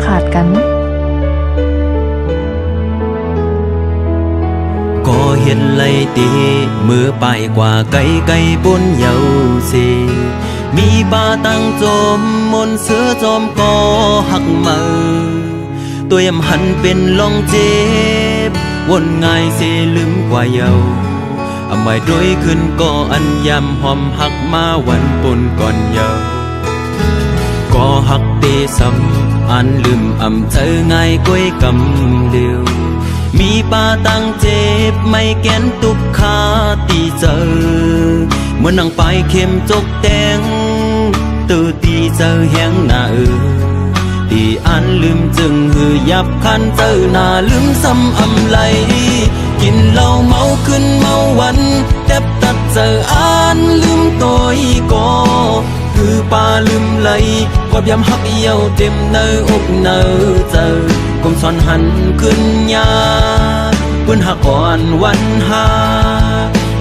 ขาดกันก็เห็นไลตีมือไปกว่าไกลไกลบนเยาสีมีป่าตั้งโจมมนเสือจอมก็หักมือตัวยำหันเป็นลองเจ็บวนง่ายเสลืมกว่าเยาอำไว้โดยขึ้นก็อันยำหอมหักมาวันปนก่อนเยาก็หักเตซ้ำอันลืมอำเธอง่ายก้อยกำเดียวมีป่าตั้งเจ็บไม่แกนตุกขาตีเจอเมื่อนั่งไปเข้มจกแดงตื่นตีเจอแหงหน้าตีอันลืมจึงหือยับคันเจอหน้าลืมซ้ำอำไหลกินเหล้าเมาขึ้นเมาวันแทบตัดเจออันลืมตัวอีก็คือป่าลืมไหลกอบยำหักเยี่ยวเต็มเนื้ออกเนื้อเจอกลมซ้อนหันขึ้นยาเพื่อนหักอ่อนวันหา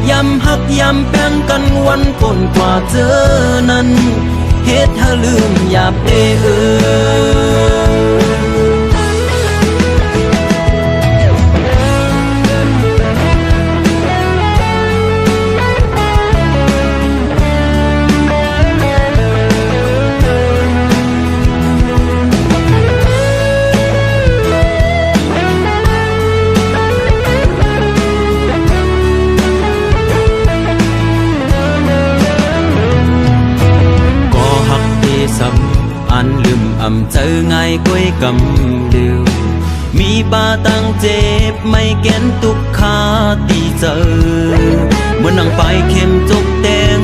ยำหักยำแป้งกันวันก่อนกว่าเจอนั้นเฮ็ดให้ลืมหยาบเด้ออันลืมอำเจอง่ายก้อยกำเดียวมีป่าตั้งเจ็บไม่แกนตุกขาตีเจอเมื่อนั่งไปเข้มจกแดง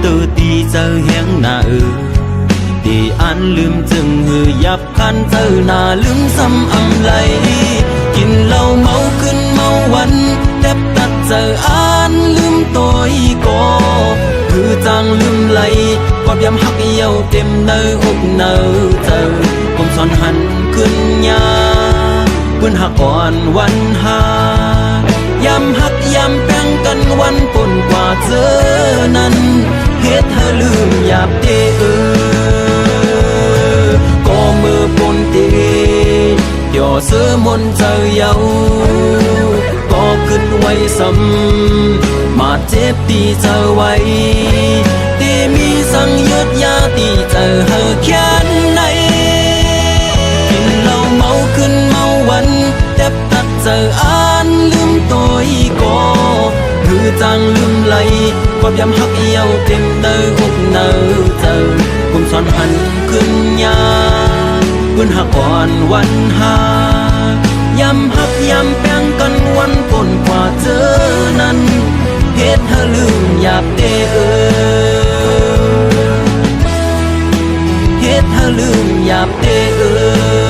ตื่นตีเจอแหงหน้าตีอันลืมจึงหือยับคันเจอหน้าลืมซ้ำอำไหลกินเหล้าเมาขึ้นเมาวันแทบตัดเจออันลืมตัวอีก็คือจางลืมไหลกอบยำหักเยี่ยวเต็มเนื้ออกเนื้อเจอกลมซ้อนหันขึ้นยาเพื่อนหักอ่อนวันหายำหักยำแป้งกันวันปนกว่าเจอนั้นเฮ็ดให้ลืมหยาบเด้อก็มือปนเตย่อเสือมนเจอเยาก็ขึ้นไว้ซ้ำมาเจ็บตีเจอไว้ตีมีสังยุดยาตีเจอเฮอแค่ไหนกินเหล้าเมาขึ้นเมาวันแทบตัดเจออันลืมตัวอีก็คือจางลืมไหลความยำหักเยี่ยวเต็มเนื้ออกเนื้อเจอกลมซ้อนหันขึ้นยาเพื่อนหักอ่อนวันหายำหักยำแป้งกันวันปนกว่าเจอนั้นเฮ็ดให้ลืมหยาบเด้อเฮ็ดให้ลืมหยาบเด้อ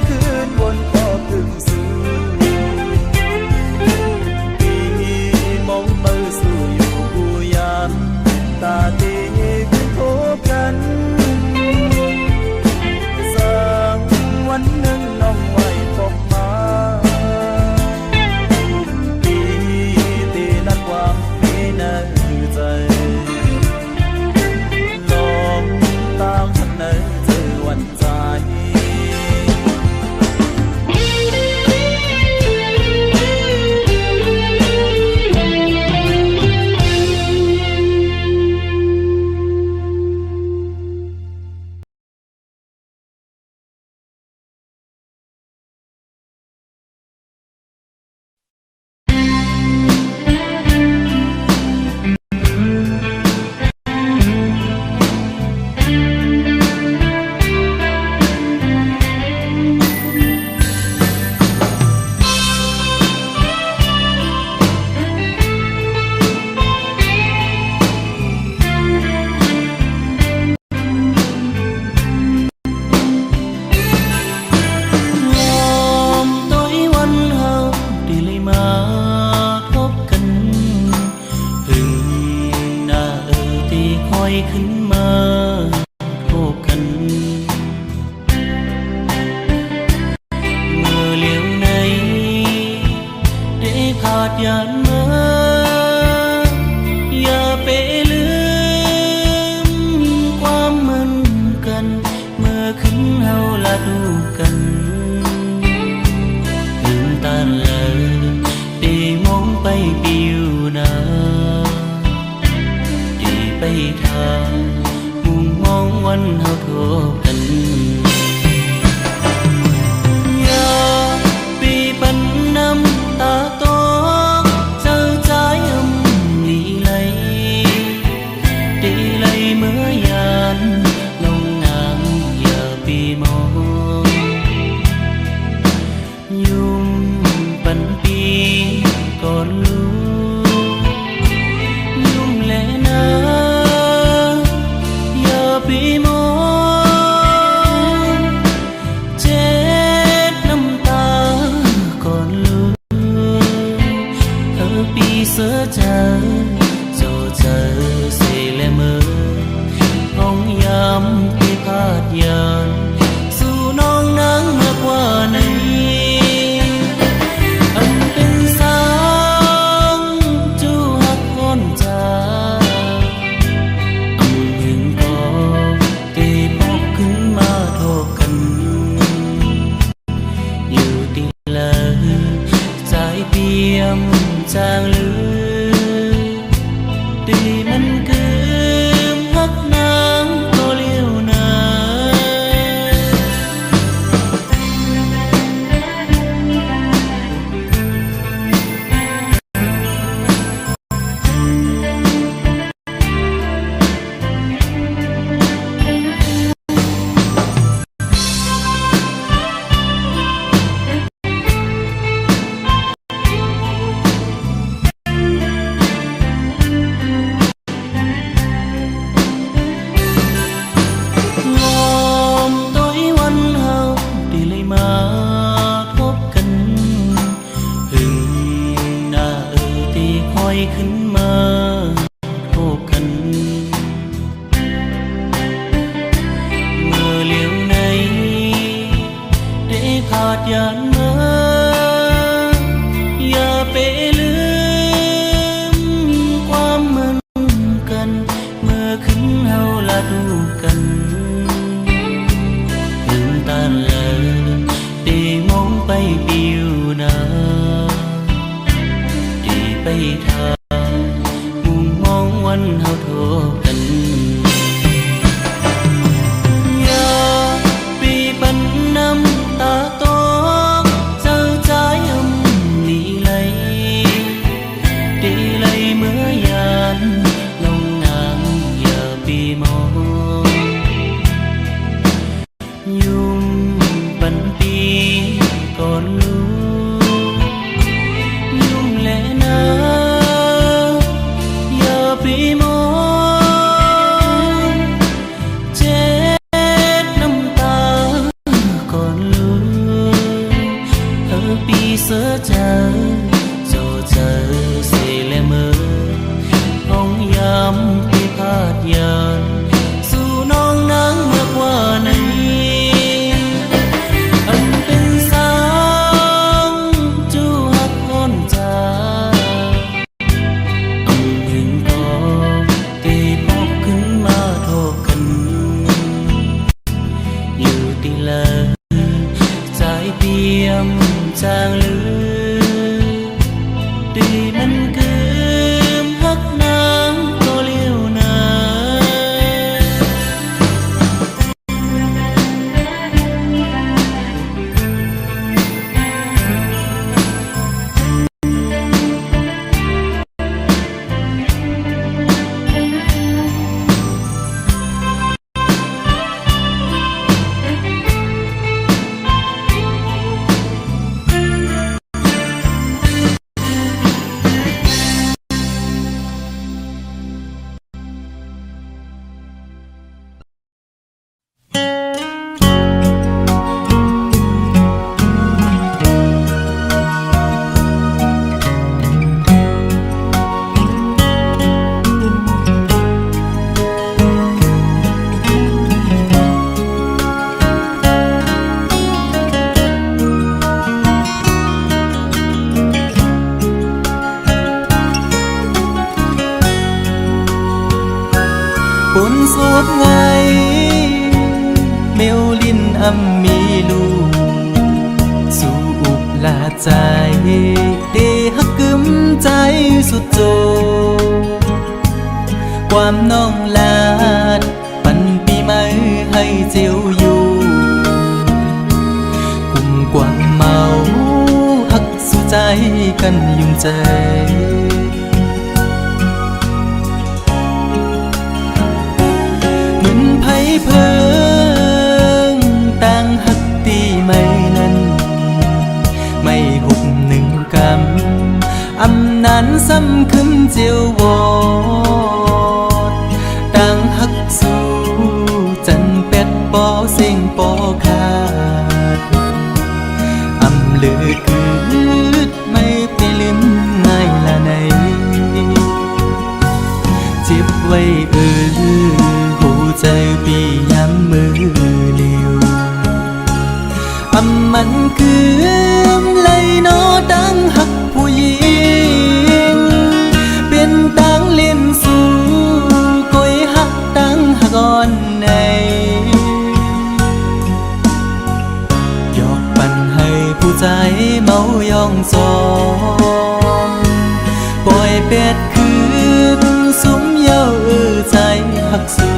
คืนวนก็ถึงสู่ปีมองมือสู่อยู่กูยามตาตีคือพบกันสักวันหนึ่งน้องไว้พบมาปีตีนัดความมีในใจลองตามทันในเจอวันใจขึ้นมาพบกันเมื่อเลี้ยวในได้พาดยานมาอย่าไปลืมความเหมือนกันเมื่อขึ้นเฮาละดูกันลืมตาเลยได้มองไปปิวนาไปทางมุ่งมองวันเฮาทบกันอย่าปีปันน้ำตาตกเจ้าใจดีเลยเมื่อยานลงนางอย่าปีมองยุ่มปันปีก่อนลูกยุ่มและนาปีมองเจ็ดน้ำตาก่อนลูกเธอปีเสือเจอโจเจอเสและเมื่อห้องยามที่พาดยานสู่น้องนางมากกว่านี้อันเป็นสางจูหักคนจาจางลือดีมันคือฮักนางก็เลี้ยวนาขึ้นมาพบกันเมื่อเลี้ยวในได้พาดยานมาอย่าไปลืมความเหมือนกันเมื่อขึ้นเฮาละดูกันลืมตาเลยได้มองไปปิวนาได้ไปทางวันเฮาทบกันอย่าปีปันน้ำตาตกเจ้าใจดีเลยเมื่อยานลงนางอย่าปีมองยุ่มปันปีก่อนลูกยุ่มและนาปีมองเจ็ดน้ำตาก่อนลูก sớ chờ dù chờ sẽ lẽ mơ không dám đi phát giờ dù non nắng mưa qua này anhเป็นsáng chú hát con trà anh hình cóตีปอกขึ้นมาโทรกันอยู่ที่เลยใจเปี่ยมจางลือดีมันคืมฮักนางก็เลี้ยวนา cuốn suốt ngày miêu linh âm mi lu dù ụp làใจđểฮักกึมใจสุดโจความน้องลาดปันปีใหม่ให้เจียวอยู่กุ่มกวางเมาฮักสู่ใจกันยุ่งใจไผ่เพิงต่างหักตีไม่นั้นไม่หุบหนึ่งกำอำนั้นซ้ำคึมเจียววอดต่างหักสู่จันเป็ดปอเสียงปอขาดอำเลือคืดไม่ไปลืมง่ายละในเจ็บไว้ใจปีย้ำมือเลียวมันคือเลยโนดังหักผู้หญิงเป็นตังเล่นสู่ก้อยหักตังหักอ่อนในหยอกปั่นให้ผู้ใจเมายองซองปล่อยเป็ดคืนสุมเย้าใจหักสู่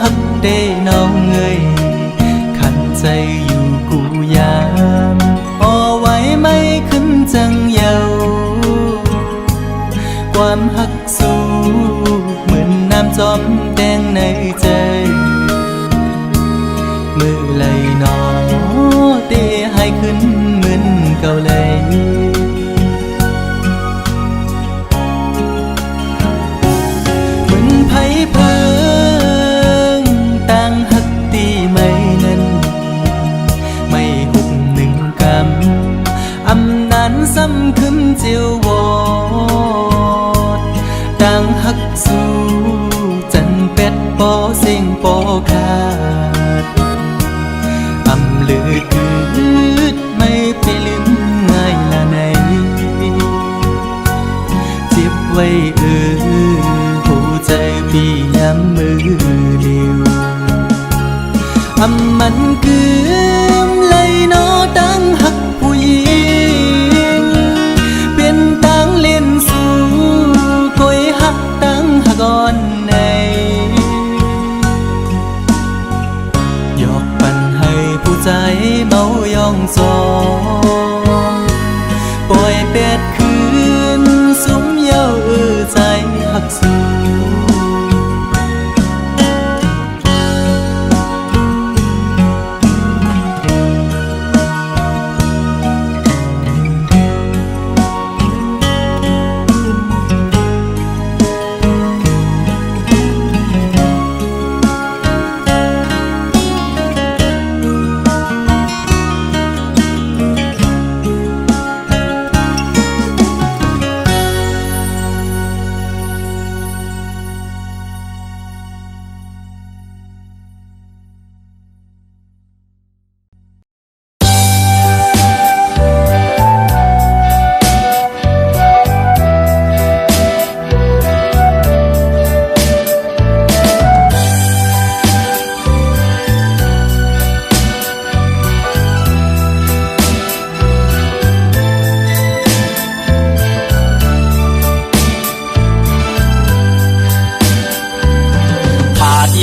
ฮักได้น้องเงยขันใจอยู่กูยามอ่อไว้ไม่ขึ้นจังเยาความฮักสู้เหมือนน้ำจอมแดงในใจมือไหลหนอเตะให้ขึ้นเหมือนเก่าเลยเหมือนไผ่เพิงต่างหักตีไม่นั้นไม่หุบหนึ่งกำอำนั้นซ้ำคึมเจียววอดต่างหักสู่จันเป็ดปอเสียงปอขาดอำเลือคืดไม่ไปลืมง่ายละในเจ็บไว้หัวใจพี่ย้ำมือเดียวมันคือเลยโนดังหักผู้หญิงเป็นตังเล่นสู่ก้อยหักตังหักอ่อนในหยอกปั่นให้ผู้ ใจเมายองจองปล่อยเป็ดคืนสุมเย้าใจหักสู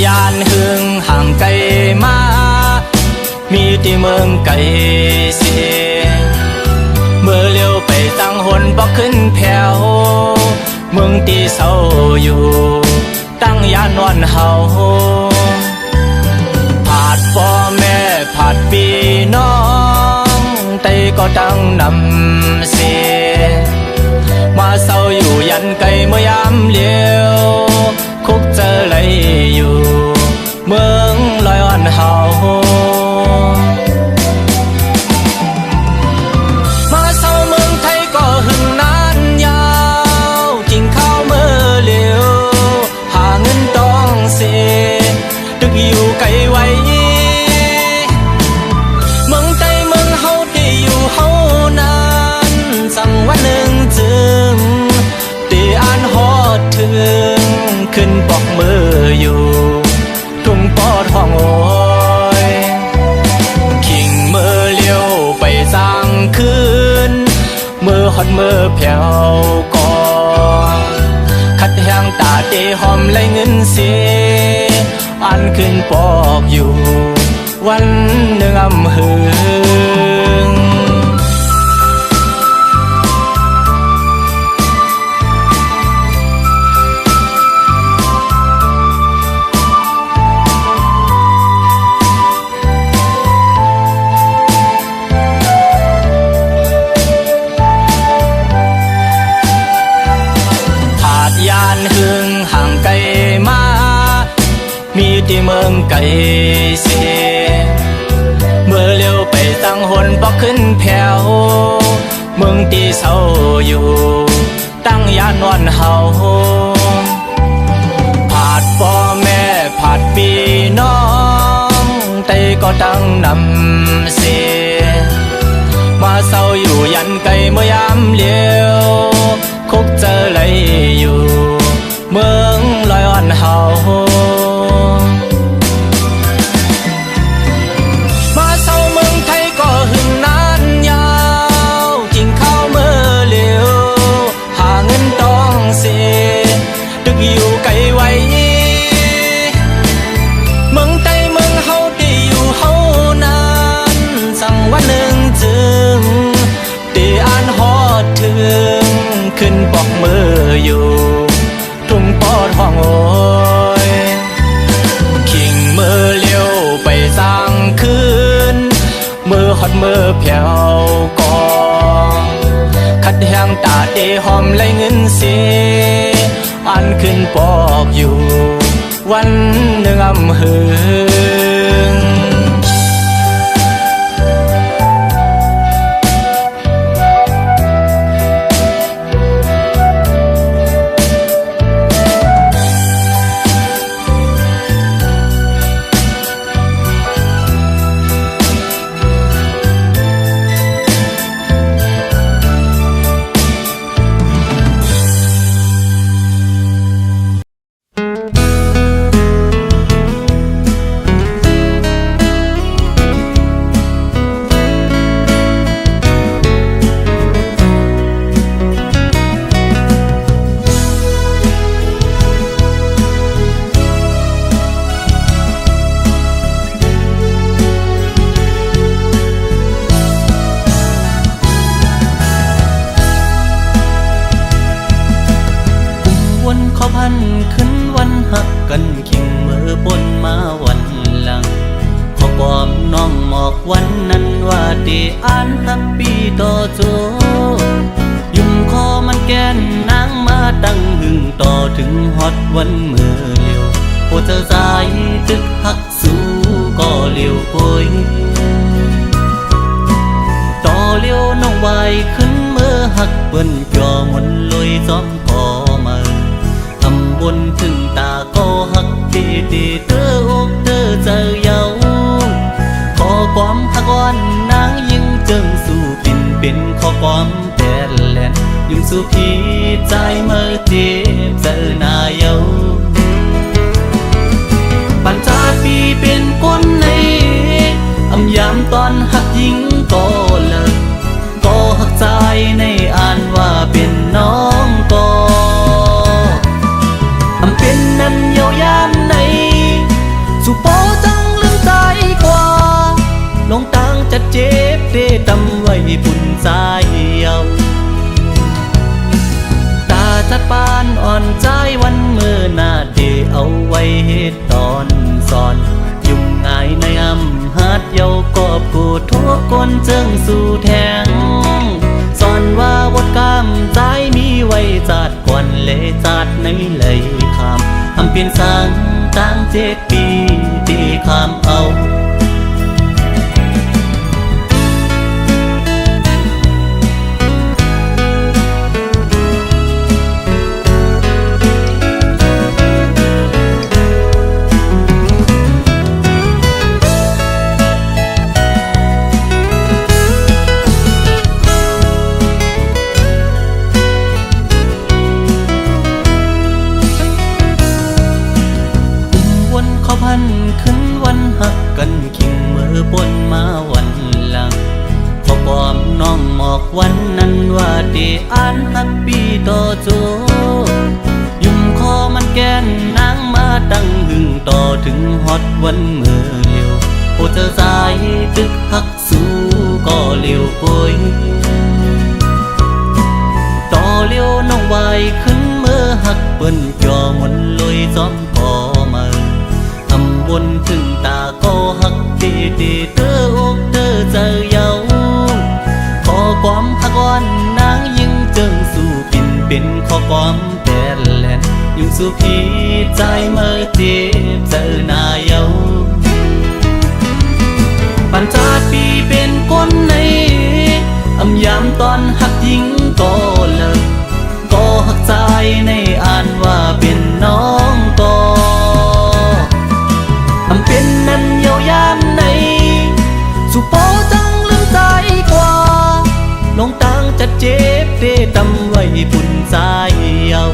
ยานหึงห่างไกลมามีที่เมืองไกลเสียเมื่อเลี้ยวไปตั้งหนบอกขึ้นแผ่วเมืองที่เศร้าอยู่ตั้งยานวันเฮาผาดพ่อแม่ผาดพี่น้องไตก็ตั้งนำเสียมาเศร้าอยู่ยันไกลเมื่อยามเลี้ยวคุกเจอเลยอยู่เมืองลอยอ่อนเฮามาเศร้าเมืองไทยก็หึงนานยาวกินข้าวเมื่อเลี้ยวหาเงินต้องเสียตึกอยู่ไกลไว้เมืองไทยเมืองเฮาที่อยู่เฮานานสังวันหนึ่งจึงที่อ่านฮอดถึงขึ้นปอกมืออยู่ทุ่งปอดห้องโอยขิงมือเลี้ยวไปสร้างคืนมือหอดมือแผ่วก่อคัดแห้งตาเตหอมไหลเงินเสียอันขึ้นปอกอยู่วันหนึ่งอำหึงยานหึงห่างไกลมามีที่เมืองไกลเสียเมื่อเลี้ยวไปตั้งหนบอกขึ้นแผ่วเมืองที่เศร้าอยู่ตั้งยานวันเฮาผาดพ่อแม่ผาดพี่น้องไตก็ตั้งนำเสียมาเศร้าอยู่ยันไกลเมื่อยามเลี้ยวคุกเจอเลยอยู่เมืองลอยอ่อนเฮามาเศร้าเมืองไทยก็หึงนานยาวกินข้าวเมื่อเลี้ยวหาเงินต้องเสียตึกอยู่ไกลไว้เมืองไทยเมืองเฮาที่อยู่เฮานานสั่งวันหนึ่งจึงที่อ่านฮอดถึงขึ้นปอกมืออยู่ทุ่งปอดห้องโอยขิงมือเลี้ยวไปสร้างคืนมือหอดมือแผ่วก่อคัดแห้งตาเตหอมไหลเงินเสียอันขึ้นปอกอยู่วันหนึ่งอำหึง เ อกวันนั้นว่าได้อ่านฮับปี้ต่อโจยุ่งคอมันแกนนางมาตั้งหึงต่อถึงฮอตวันเมื่อเลียวโอ้เธอสายตึกหักสู้ก็เลียวโอยต่อเลียวน้องไว้ขึ้นเมื่อหักเปิ้นจอมนลอยซ้อมก่อมาทำบนถึงตาก็หักดีดีเตออกเตอเจอเยาขอความหักวันนางยิ่งเจิงสู่ปิ่นเป็นขอความแผ่นแหลนยุ่งสู่พี่ใจเมื่อเจ็บเจอหน้าเยาปัญจาปีเป็นคนในอำยามตอนหักยิงก็เลิกก็หักใจในอ่านว่าเป็นน้องก็อำเป็นนั้นเยาวยามในสุโปจังลืมใจกว่าลงตังจะเจ็บเดตำไว้ปุ่นใจเยาตาจัดปานอ่อนใจวันเมื่อหน้าเดเอาไว้เหตุตอนสอนยุ่งง่ายในอำหัดเยากอบกูทั่วคนเจิงสู่แทงสอนว่าวดกามใจมีไว้จัดก่อนเลยจัดในเลยคำอำเปลี่ยนสังตั้ง7 ปีตีคำเอาพันขึ้นวันหักกันขิงเมื่อบนมาวันหลังขอความน้องหมอกวันนั้นว่าได้อ่านฮับปี้ต่อโจยุ่งคอมันแกนนางมาตั้งหึงต่อถึงฮอตวันเมื่อเลียวโอ้เธอสายตึกหักสู้ก็เลียวโอยต่อเลียวน้องไว้ขึ้นเมื่อหักเปิ้นจอมนลอยซ้อมก่อมาบนถึงตาก็หักดีดีเตออกเตอเจอเยาขอความหักวันนางยิ่งเจิงสู่ปิ่นเป็นขอความแผ่นแหลนยุ่งสู่พี่ใจเมื่อเจ็บเจอหน้าเยาปัญจาปีเป็นคนในอำยามตอนหักยิงก็เลิกก็หักใจในอ่านว่าเป็นน้องก็อำเป็นนั้นเยาวยามในสุโปจังลืมใจกว่าลงตังจะเจ็บเดตำไว้ปุ่นใจเยา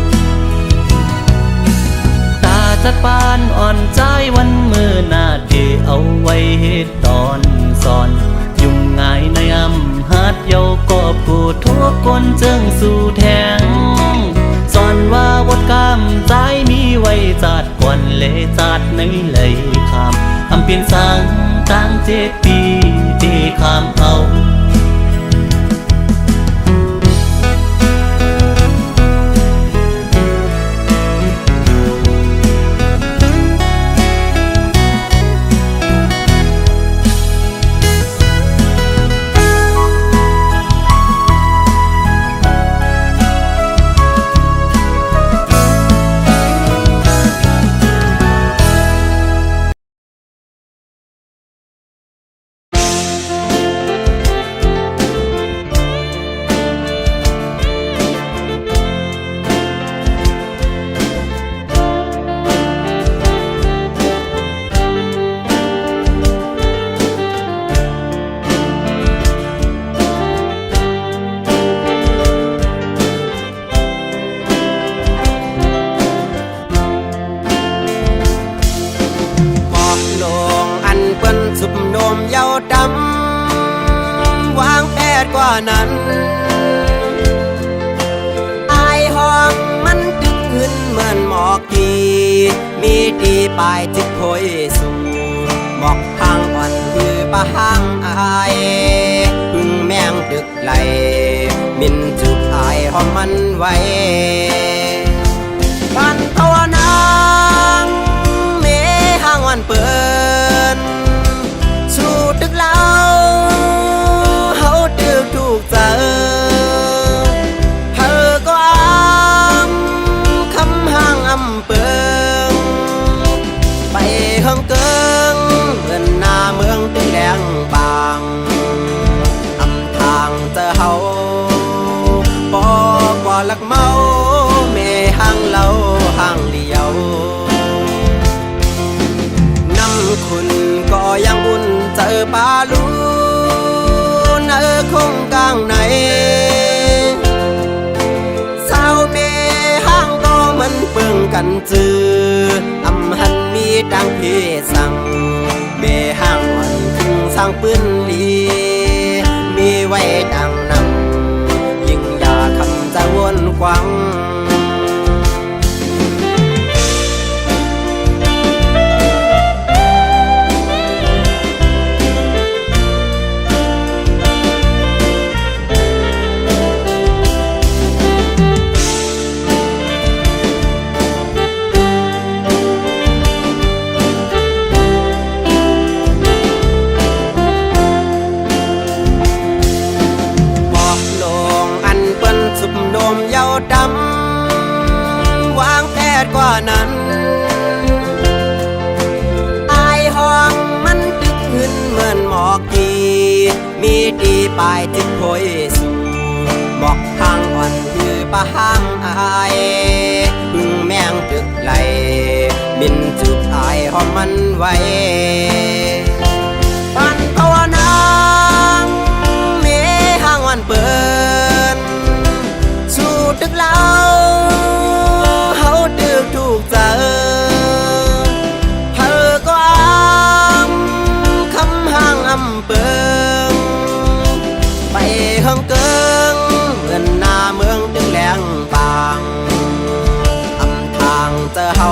ตาจัดปานอ่อนใจวันเมื่อหน้าเดเอาไว้เหตุตอนสอนยุ่งง่ายในอำหัดเยากอบกูทั่วคนเจิงสู่แทงสอนว่าวดกามใจมีไว้จัดก่อนเลยจัดในเลยคำอำเปลี่ยนสังตั้ง7 ปีตีคำเอานั้นอายห้องมันดึกขึ้นเหมือนหมอกกีมีดีปลายจิตโพยสูหมอกทางอ่อนคือปะหางอายพึ่งแมงดึกไหลมินจุกอายห้องมันไว้กันตัวนางเมหางวันเปินสู่ตึกลา ปาลูนคงกลางไหนสาวเมห้างก็มันเปิงกันจืออำหันมีดังเพสังเมห้างวันคึงสร้างปืนลีมีไว้ดังนำยิ่งอยาคำจะวนกวังดำวางแผดกว่านั้นอายห้องมันตึกขึ้นเหมือนหมอกกีมีดีปลายจิตโพยสูหมอกทางอ่อนคือปะห้างอายพึ่งแมงตึกไหลบินจุบอายห้องมันไว้ปันภาวนาเมห้างวันเปิดตึกเราเฮาตึกถูกเจอเธอก็คำห่างเปิงไปห้องเกิงเหมือนหน้าเมืองตึกแหลงบางทางเจอเฮา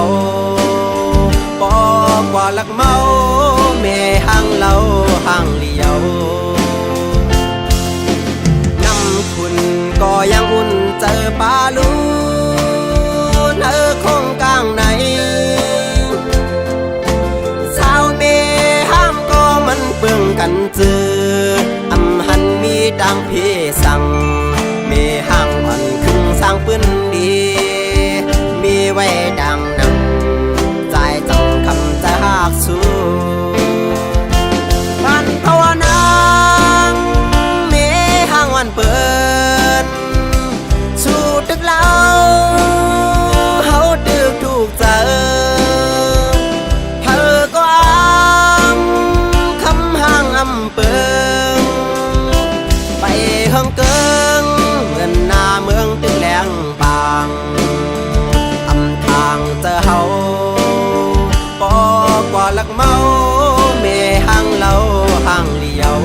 ปอกว่าลักเมาเมห่างเราห่างเลี้ยวคุณก็ยังอุ่นเจอปาลูนคงกลางไหนสาวเมห้ามก็มันเปิงกันจืออำหันมีดังพี่สั่งเมห้างอ่อนคึงสร้างปืนดีมีไว้ดังนำใจจังคำจะหากสู้ปันภาวนาเมห้างวันเปิดสู่ตึกเราเฮาตึกถูกเจอเธอก็คำห่างเปิงไปห้องเกิงเหมือนหน้าเมืองตึกแหลงบางทางเจอเฮาปอกว่าลักเมาเมห่างเราห่างเลี้ยว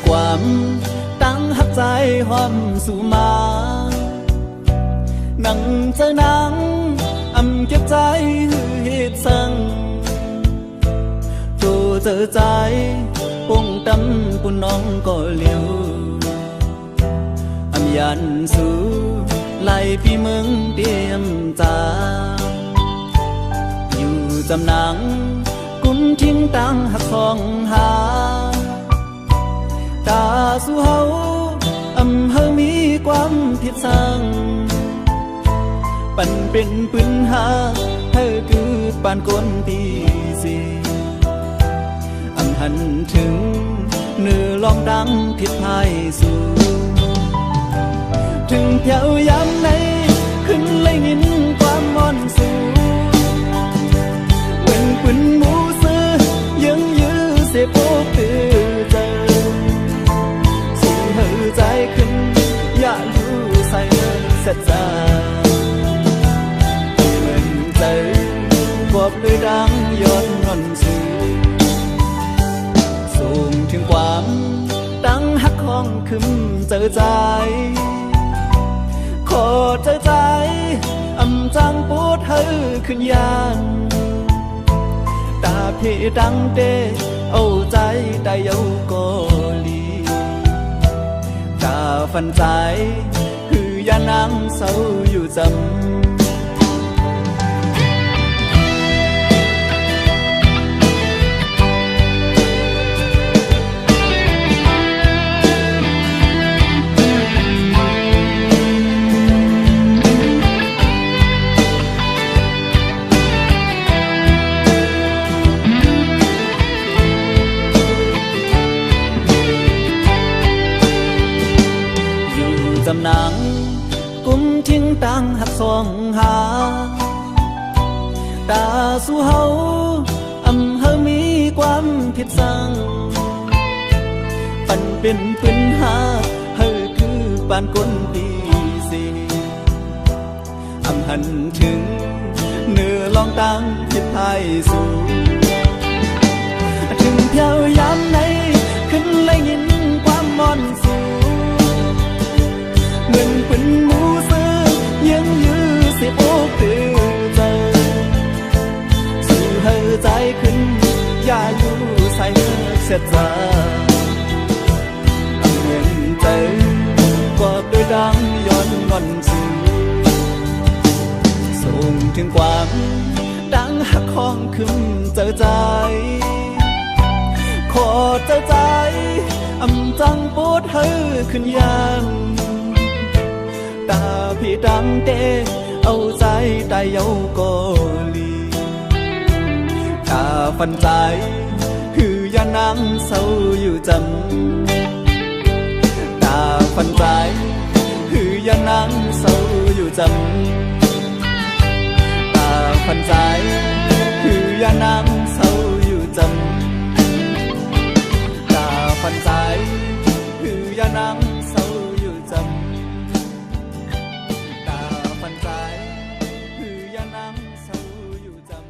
ความตั้งหักใจหอมสู่มานั่งเจอนังเก็บใจหือเหตุสั่งโจเจอใจปงตำปุ่นน้องก็เลี้ยวยันสู่ไล่พี่เมืองเตรียมจาอยู่จำนังกุนทิ้งตั้งหักของหาตาสู่เฮาเฮามีความผิดสั่งปันเป็นปืนหาเธอคือปานคนตีสีหันถึงเนื้อลองดังผิดพายสู่ถึงแถวยามไหนขึ้นเลยยินความมอนสู่เหมือนปืนหมูซื้อยังยื้อเสียโปกตือเจอสู่เหือใจขึ้นอย่ารู้ใส่เสียใจเหมือนเจอบวบด้วยดังย้อนงอนสู่สูงถึงความตั้งหักของคึมเจอใจขอเจอใจจังปูดเธอขึ้นยาน พี่ดังเดเอาใจได้เอาก็ลีกาฟันใจคือยานางเศร้าอยู่จำจำหนังกุมทิ้งตังหักสองหาตาสู่เฮาเฮามีความผิดสั่งปันเป็นปืนหาเฮาคือปานก้นปีสีหันถึงเนื้อลองตังผิดไทยสู่ถึงเพียวยามไหนขึ้นเลยยินความมอนสู่เหมือนเป็นหมูซื้อยังยื้อสิโอ้ตื่นใจสู่เฮอใจขึ้นอย่าอยู่ใส่เสียใจเหมือนใจกอดด้วยดังย้อนงอนสู่ส่งถึงความดังหักของขึ้นเจอใจขอเจอใจจังปวดเฮอขึ้นยันตาพี่ดังเตเอาใจได้เอาก็ลีตาฟันใจคือยานางเศร้าอยู่จำตาฟันใจคือยานางเศร้าอยู่จำตาฟันใจคือยานางเศร้าอยู่จำตาฟันใจคือยานางเศร้าอยู่จำฟันใจคือยานางเศร้าอยู่จำ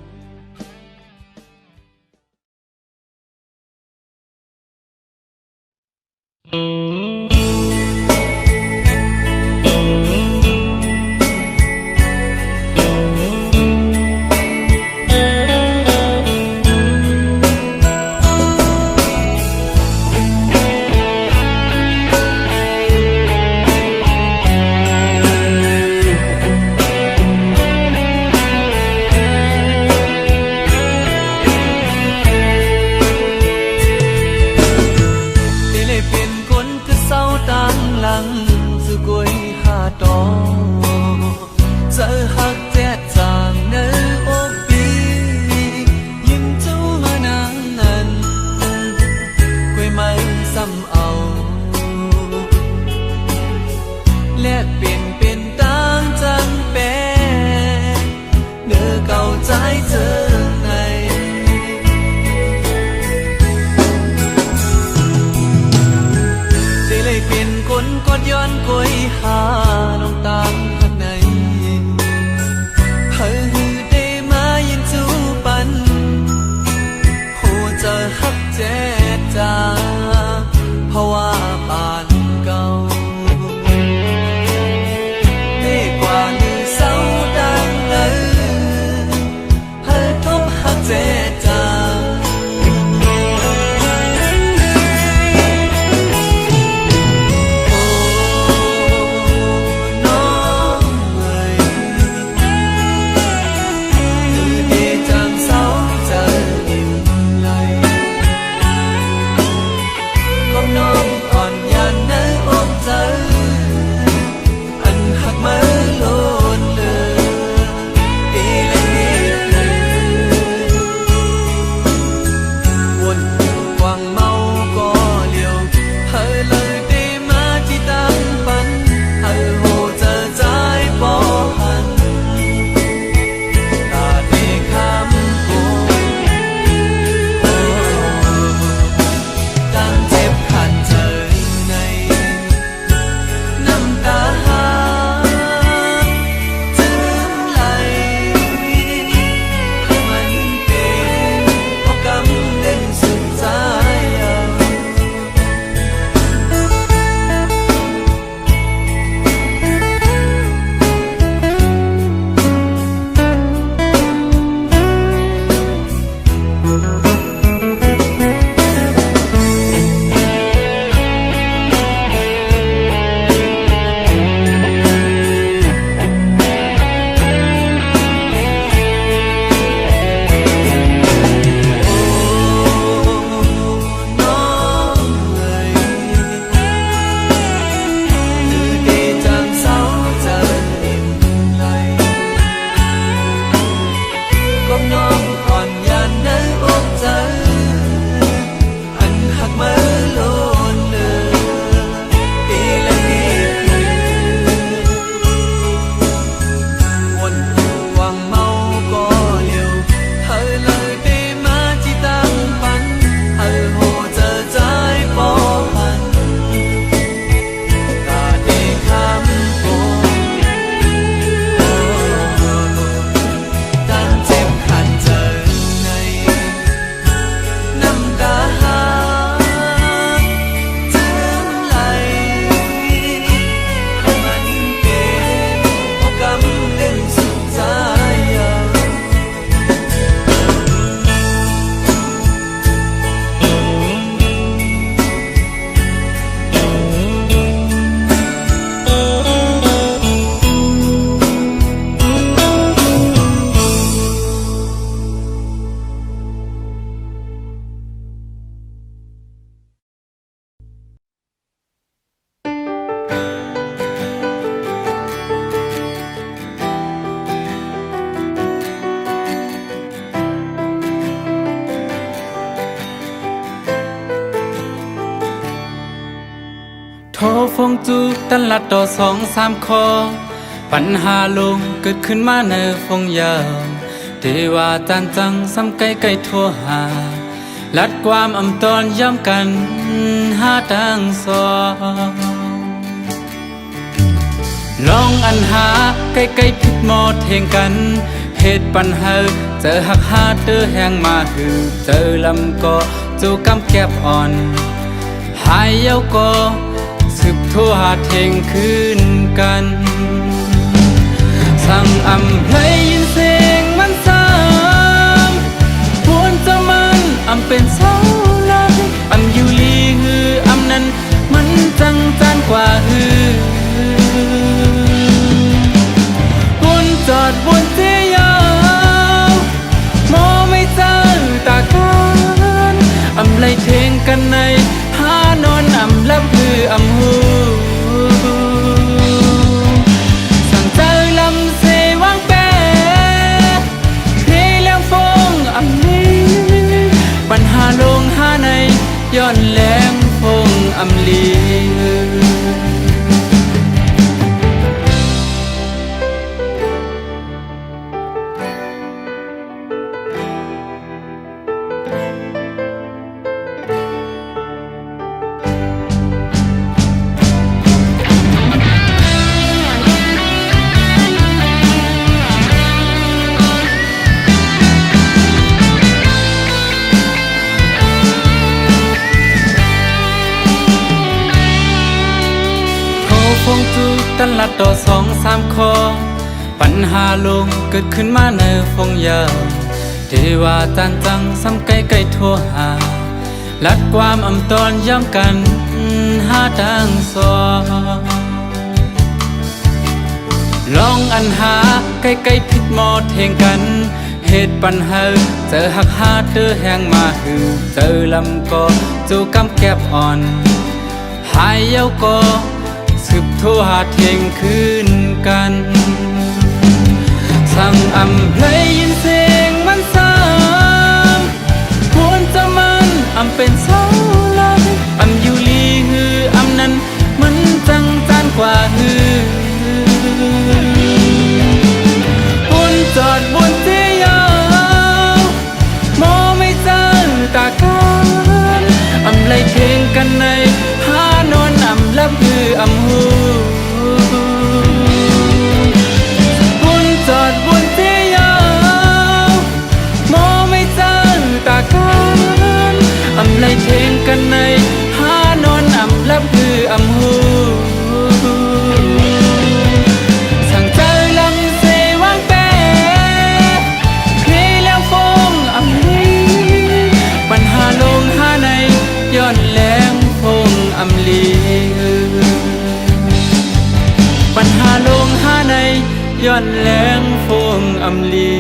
bóng non còn nhàn nơi ôm giấc anh hạc mơ luôn lừa đi là đi buồn hoàng mau có liều hơi lời đi mà chỉ tăng bắn hơi hồ giờ trái bỏ hẳn ta đi khám cô tan chim khăn giờ này năm đã hát chớm lại hằng anh kề cắm lên sụp dàiโทรฟงจูตันลัดต่อ2-3 ข้อปัญหาลงเกิดขึ้นมาในฟงยาวเทว่าจานจังซ้ำไกลไกลทั่วหาลัดความอำตอนย้ำกันหาทางสองลองอันหาไกลไกลผิดหมดเทงกันเหตุปัญหาเจอหักหาเตอแหงมาหือเจอลำก็จูกำแก็บอ่อนหายเย้าก็สืบทั่วหาเทงคืนกันสั่งอำให้ยินเสียงมันซ้ำพวนจะมันอำเป็นเสาหลักอำอยู่ลีฮืออำนั้นมันจังจานกว่าฮือวนจอดวนเที่ยาวมอไม่เจอตากันอำไล่เทงกันในหานอนอำลับคืออำหูสั่งเจอลำเสวางแปรเพลเลี้ยงฟงอำนี้ปัญหาลงหาในย้อนแหลงฟงอำลีฟงจูตันลัดต่อ2-3 ข้อปัญหาลงเกิดขึ้นมาในฟงยาวเทว่าจานจังซ้ำไกลไกลทั่วหาลัดความอำตอนย้ำกันหาทางสองลองอันหาไกลไกลผิดหมดเทงกันเหตุปัญหาเจอหักหาเตอแหงมาหือเจอลำก็จูกำแก็บอ่อนหายเย้าก็สืบทั่วหาเทงคืนกันสั่งอำให้ยินเสียงมันซ้ำควรจะมันอำเป็นเสาหลักอำอยู่ลีฮืออำนั้นมันจังจานกว่าฮือควรจอดบนเที่ยาวมอไม่เจอตากันอำไล่เทงกันในหานอนอำลับคืออำหูคุณจอดบนเที่ยาวมอไม่เจอตากันอำไล่เทงกันในหานอนอำลับคืออำหูสั่งเจอลำเสวางแปรเพลเลี้ยงฟงอำนี้ปัญหาลงหาในย้อนแหลงฟงอำลีปัญหาลงหาในย้อนแหลงฟงอำลี